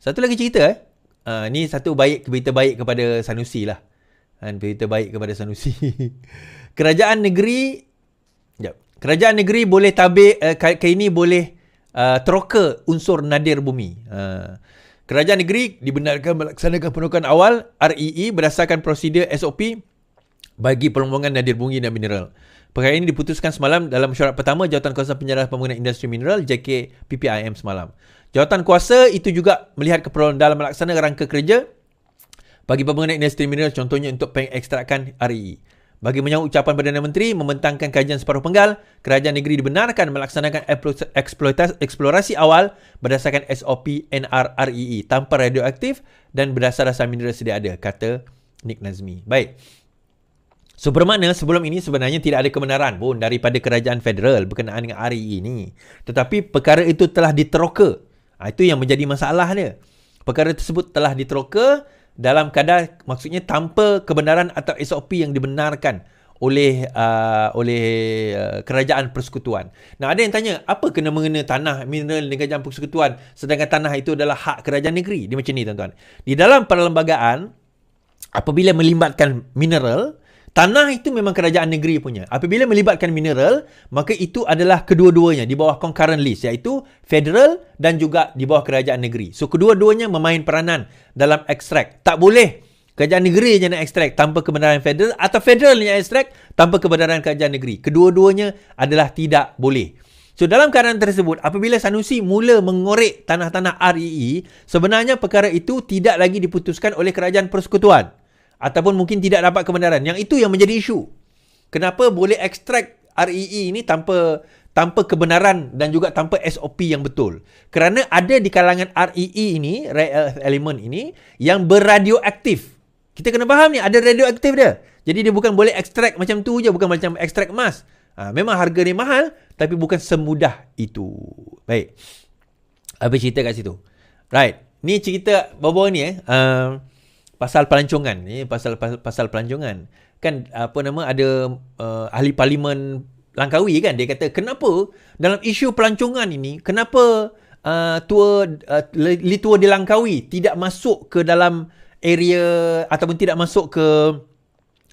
Satu lagi cerita ni satu berita baik kepada Sanusi lah. Berita baik kepada Sanusi. Kerajaan negeri boleh tabik kali ini boleh teroka unsur nadir bumi. Kerajaan negeri dibenarkan melaksanakan penukaran awal REE berdasarkan prosedur SOP bagi perlombongan nadir bumi dan mineral. Perkara ini diputuskan semalam dalam mesyuarat pertama Jawatankuasa Penjara Pembangunan Industri Mineral JKPPIM semalam. Jawatankuasa itu juga melihat keperluan dalam melaksanakan rangka kerja bagi pembangunan industri mineral, contohnya untuk pengekstrakan REE. Bagi menyambut ucapan Perdana Menteri membentangkan kajian separuh penggal, kerajaan negeri dibenarkan melaksanakan eksplorasi awal berdasarkan SOP NR-REE tanpa radioaktif dan berdasar-dasar mineral sedia ada, kata Nik Nazmi. Baik. So bermakna sebelum ini sebenarnya tidak ada kebenaran pun daripada kerajaan federal berkenaan dengan REE ni. Tetapi perkara itu telah diteroka. Itu yang menjadi masalah dia. Perkara tersebut telah diteroka dalam kadar, maksudnya tanpa kebenaran atau SOP yang dibenarkan oleh kerajaan persekutuan. Nah, ada yang tanya, apa kena mengena tanah mineral dengan kerajaan persekutuan sedangkan tanah itu adalah hak kerajaan negeri? Dia macam ni, tuan-tuan. Di dalam perlembagaan, apabila melibatkan mineral, tanah itu memang kerajaan negeri punya. Apabila melibatkan mineral, maka itu adalah kedua-duanya di bawah concurrent list, iaitu federal dan juga di bawah kerajaan negeri. So, kedua-duanya memain peranan dalam ekstrak. Tak boleh kerajaan negeri je nak ekstrak tanpa kebenaran federal atau federal yang ekstrak tanpa kebenaran kerajaan negeri. Kedua-duanya adalah tidak boleh. So, dalam keadaan tersebut, apabila Sanusi mula mengorek tanah-tanah REE, sebenarnya perkara itu tidak lagi diputuskan oleh kerajaan persekutuan. Ataupun mungkin tidak dapat kebenaran. Yang itu yang menjadi isu. Kenapa boleh ekstrak REE ini tanpa kebenaran dan juga tanpa SOP yang betul? Kerana ada di kalangan REE ini, rare earth element ini, yang berradioaktif. Kita kena faham ni, ada radioaktif dia. Jadi dia bukan boleh ekstrak macam tu je, bukan macam ekstrak emas. Memang harga dia mahal, tapi bukan semudah itu. Baik. Apa cerita kat situ? Right. Ni cerita bawa-bawa ni pasal pelancongan ni, pasal pelancongan. Kan ada ahli parlimen Langkawi kan, dia kata kenapa dalam isu pelancongan ini, kenapa tua di Langkawi tidak masuk ke dalam area ataupun tidak masuk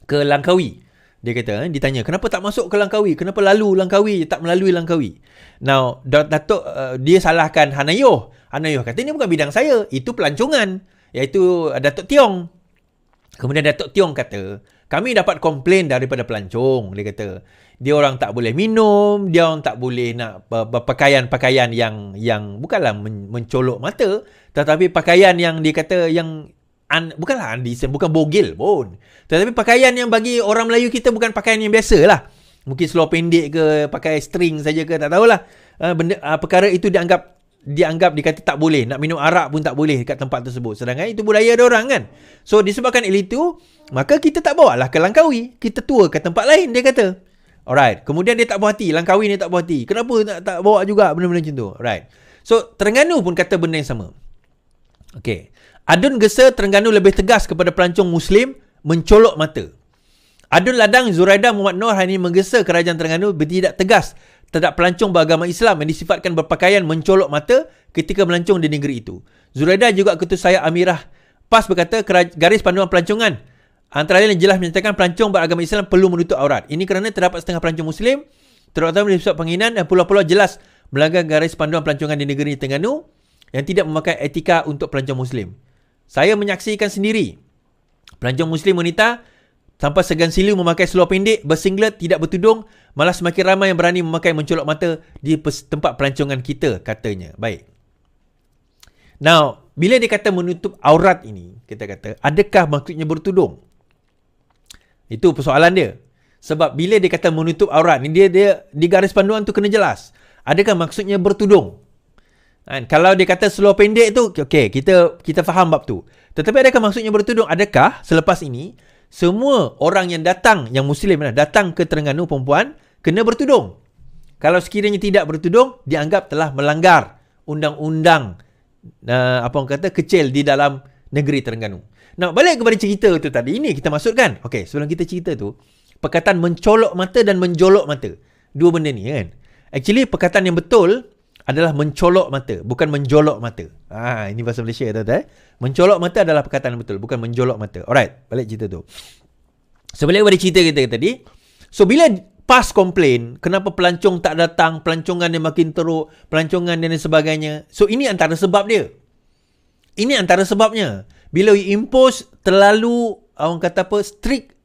ke Langkawi. Dia kata, ditanya, kenapa tak masuk ke Langkawi? Kenapa lalu Langkawi, tak melalui Langkawi? Now, Datuk dia salahkan Hanayoh. Hanayoh kata, ini bukan bidang saya, itu pelancongan. Iaitu Datuk Tiong. Kemudian Datuk Tiong kata, kami dapat komplain daripada pelancong. Dia kata, dia orang tak boleh minum, dia orang tak boleh nak pakaian-pakaian yang bukanlah mencolok mata, tetapi pakaian yang dia kata yang bukanlah undecent, bukan bogil pun. Tetapi pakaian yang bagi orang Melayu kita bukan pakaian yang biasa lah. Mungkin seluar pendek ke, pakai string saja ke, tak tahulah. Perkara itu dikata tak boleh. Nak minum arak pun tak boleh dekat tempat tersebut. Sedangkan itu budaya ada orang kan. So disebabkan itu, maka kita tak bawa lah ke Langkawi. Kita tour ke tempat lain, dia kata. Alright. Kemudian dia tak puas hati. Langkawi ni tak puas hati. Kenapa tak bawa juga benda-benda macam tu? Alright. So Terengganu pun kata benda yang sama. Okay. Adun Gesa Terengganu lebih tegas kepada pelancong Muslim mencolok mata. Adun Ladang Zuraida Muhammad Noor hari ini menggesa kerajaan Terengganu bertindak tegas terhadap pelancong beragama Islam yang disifatkan berpakaian mencolok mata ketika melancong di negeri itu. Zuraida juga Ketua Saya Amirah PAS berkata garis panduan pelancongan antara lain jelas menyatakan pelancong beragama Islam perlu menutup aurat. Ini kerana terdapat setengah pelancong Muslim terutama di pusat penghinan dan pulau-pulau jelas melanggar garis panduan pelancongan di negeri Terengganu yang tidak memakai etika untuk pelancong Muslim. Saya menyaksikan sendiri pelancong Muslim wanita tanpa segan silu memakai seluar pendek, bersinglet, tidak bertudung, malah semakin ramai yang berani memakai mencolok mata di tempat pelancongan kita, katanya. Baik. Now, bila dia kata menutup aurat ini, kita kata, adakah maksudnya bertudung? Itu persoalan dia. Sebab bila dia kata menutup aurat ni, dia di garis panduan tu kena jelas. Adakah maksudnya bertudung? Kalau dia kata seluar pendek tu, okey, kita faham bab tu. Tetapi adakah maksudnya bertudung? Adakah selepas ini semua orang yang datang, yang Muslim datang ke Terengganu perempuan, kena bertudung? Kalau sekiranya tidak bertudung, dianggap telah melanggar undang-undang kecil di dalam negeri Terengganu. Nah, balik kepada cerita tu tadi, ini kita masukkan. Okey, sebelum kita cerita tu, perkataan mencolok mata dan menjolok mata. Dua benda ni kan. Actually, perkataan yang betul adalah mencolok mata, bukan menjolok mata. Ini bahasa Malaysia tuan-tuan. Mencolok mata adalah perkataan betul, bukan menjolok mata. Alright, balik cerita tu. So, balik pada cerita kita tadi. So, bila PAS komplain, kenapa pelancong tak datang, pelancongan dia makin teruk, pelancongan dia dan sebagainya. So, ini antara sebab dia. Ini antara sebabnya. Bila you impose terlalu, orang kata apa, strict,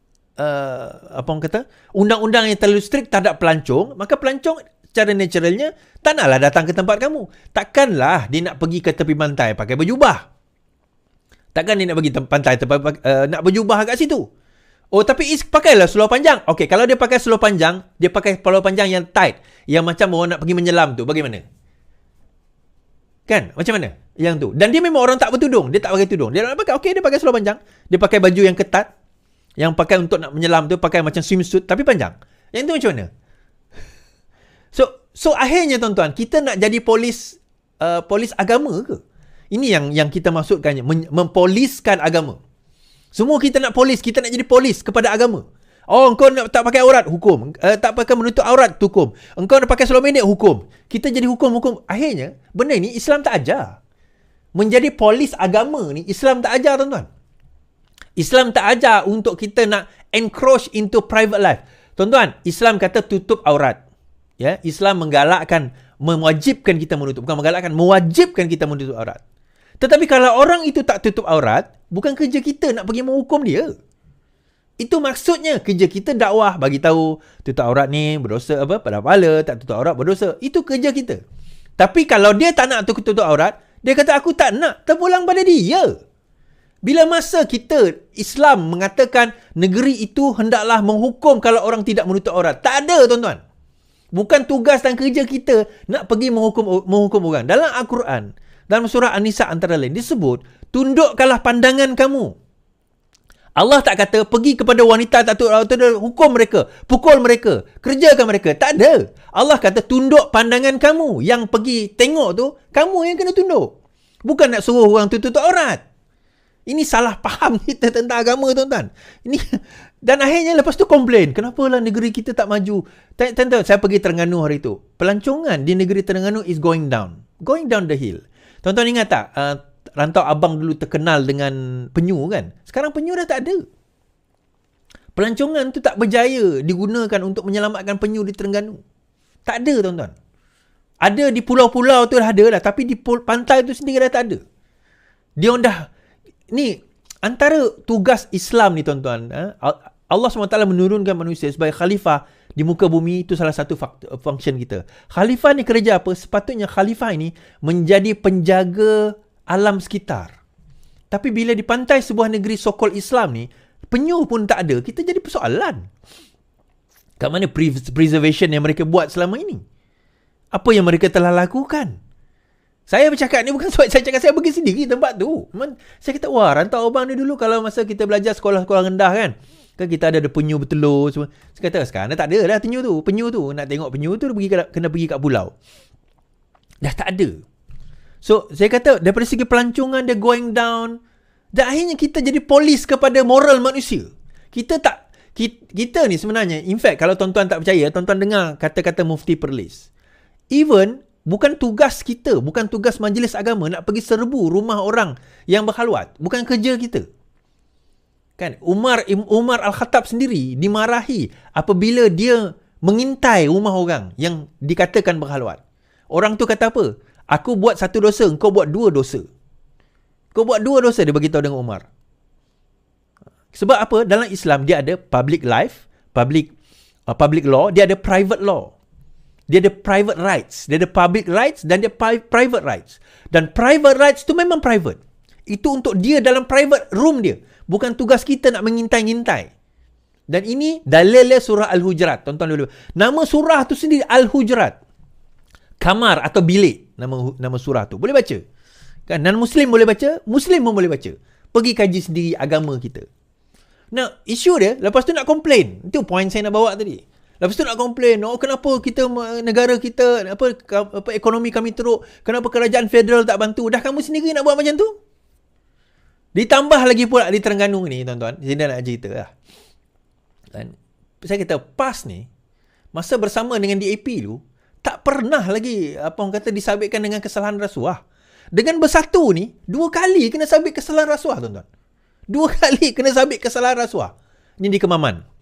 undang-undang yang terlalu strict terhadap pelancong, maka pelancong secara naturalnya tak naklah datang ke tempat kamu. Takkanlah dia nak pergi ke tepi pantai pakai berjubah. Takkan dia nak pergi pantai nak berjubah kat situ. Oh, tapi pakailah seluar panjang. Okay, kalau dia pakai seluar panjang, dia pakai seluar panjang yang tight, yang macam orang nak pergi menyelam tu, bagaimana? Kan? Macam mana? Yang tu. Dan dia memang orang tak bertudung. Dia tak pakai tudung. Dia nak pakai, okay, dia pakai seluar panjang. Dia pakai baju yang ketat. Yang pakai untuk nak menyelam tu, pakai macam swimsuit, tapi panjang. Yang tu macam mana? So akhirnya tuan-tuan, kita nak jadi polis agama ke? Ini yang kita maksudkannya, mempoliskan agama. Semua kita nak polis, kita nak jadi polis kepada agama. Oh, engkau nak tak pakai aurat, hukum. Tak pakai menutup aurat, hukum. Engkau nak pakai seluar pendek, hukum. Kita jadi hukum. Akhirnya, benda ni Islam tak ajar. Menjadi polis agama ni, Islam tak ajar, tuan-tuan. Islam tak ajar untuk kita nak encroach into private life. Tuan-tuan, Islam kata tutup aurat. Ya, Islam menggalakkan, mewajibkan kita menutup. Bukan menggalakkan, mewajibkan kita menutup aurat. Tetapi kalau orang itu tak tutup aurat, bukan kerja kita nak pergi menghukum dia. Itu maksudnya, kerja kita dakwah, bagi tahu tutup aurat ni berdosa apa, pada kepala, tak tutup aurat berdosa. Itu kerja kita. Tapi kalau dia tak nak tutup aurat, dia kata aku tak nak, terpulang pada dia. Bila masa kita, Islam mengatakan negeri itu hendaklah menghukum kalau orang tidak menutup aurat. Tak ada, tuan-tuan. Bukan tugas dan kerja kita nak pergi menghukum orang. Dalam Al-Quran, dalam surah An-Nisa antara lain disebut, tundukkanlah pandangan kamu. Allah tak kata pergi kepada wanita tak tutup aurat, hukum mereka, pukul mereka, kerjakan mereka. Tak ada. Allah kata tunduk pandangan kamu. Yang pergi tengok tu, kamu yang kena tunduk. Bukan nak suruh orang tu tutup aurat. Ini salah faham kita tentang agama, tuan-tuan. Ini, dan akhirnya lepas tu komplain, kenapa lah negeri kita tak maju? Tuan-tuan, saya pergi Terengganu hari tu. Pelancongan di negeri Terengganu is going down the hill. Tuan-tuan ingat tak, Rantau Abang dulu terkenal dengan penyu kan? Sekarang penyu dah tak ada. Pelancongan tu tak berjaya digunakan untuk menyelamatkan penyu di Terengganu. Tak ada, tuan-tuan. Ada di pulau-pulau tu dah ada lah, tapi di pantai tu sendiri dah tak ada. Dia orang dah, ni antara tugas Islam ni, tuan-tuan. Allah SWT menurunkan manusia sebagai khalifah di muka bumi, itu salah satu function kita. Khalifah ni kerja apa? Sepatutnya khalifah ini menjadi penjaga alam sekitar. Tapi bila di pantai sebuah negeri so-called Islam ni, penyu pun tak ada, kita jadi persoalan. Kat mana preservation yang mereka buat selama ini? Apa yang mereka telah lakukan? Saya bercakap ni bukan sebab saya cakap saya pergi sendiri tempat tu. Saya kata, wah, Rantau Abang ni dulu kalau masa kita belajar sekolah-sekolah rendah kan kita ada penyu bertelur semua. Saya kata, sekarang dah tak ada dah penyu tu. Nak tengok penyu tu kena pergi kat pulau. Dah tak ada. So, saya kata daripada segi pelancongan dia going down. Dan akhirnya kita jadi polis kepada moral manusia. Kita ni sebenarnya, in fact, kalau tuan-tuan tak percaya, tuan-tuan dengar kata-kata Mufti Perlis. Even bukan tugas kita, bukan tugas majlis agama nak pergi serbu rumah orang yang berkhalwat. Bukan kerja kita. Kan? Umar Al-Khattab sendiri dimarahi apabila dia mengintai rumah orang yang dikatakan berkhalwat. Orang tu kata apa? Aku buat satu dosa, engkau buat dua dosa. Kau buat dua dosa, dia beritahu dengan Umar. Sebab apa? Dalam Islam dia ada public life, public law, dia ada private law. Dia ada private rights. Dia ada public rights dan dia private rights. Dan private rights tu memang private. Itu untuk dia dalam private room dia. Bukan tugas kita nak mengintai-ngintai. Dan ini dalilnya surah Al-Hujurat. Tonton dulu. Nama surah tu sendiri Al-Hujurat. Kamar atau bilik. Nama surah tu. Boleh baca. Kan? Dan Muslim boleh baca. Muslim pun boleh baca. Pergi kaji sendiri agama kita. Nah, isu dia, lepas tu nak komplain. Itu point saya nak bawa tadi. Lepas tu nak komplain, kenapa negara kita, apa ekonomi kami teruk, kenapa kerajaan federal tak bantu, dah kamu sendiri nak buat macam tu? Ditambah lagi pula di Terengganu ni, tuan-tuan, saya nak cerita lah. Dan saya kata, PAS ni, masa bersama dengan DAP tu, Tak pernah lagi apa orang kata disabitkan dengan kesalahan rasuah. Dengan bersatu ni, 2 kali kena sabit kesalahan rasuah, tuan-tuan. 2 kali kena sabit kesalahan rasuah. Ini di Kemaman.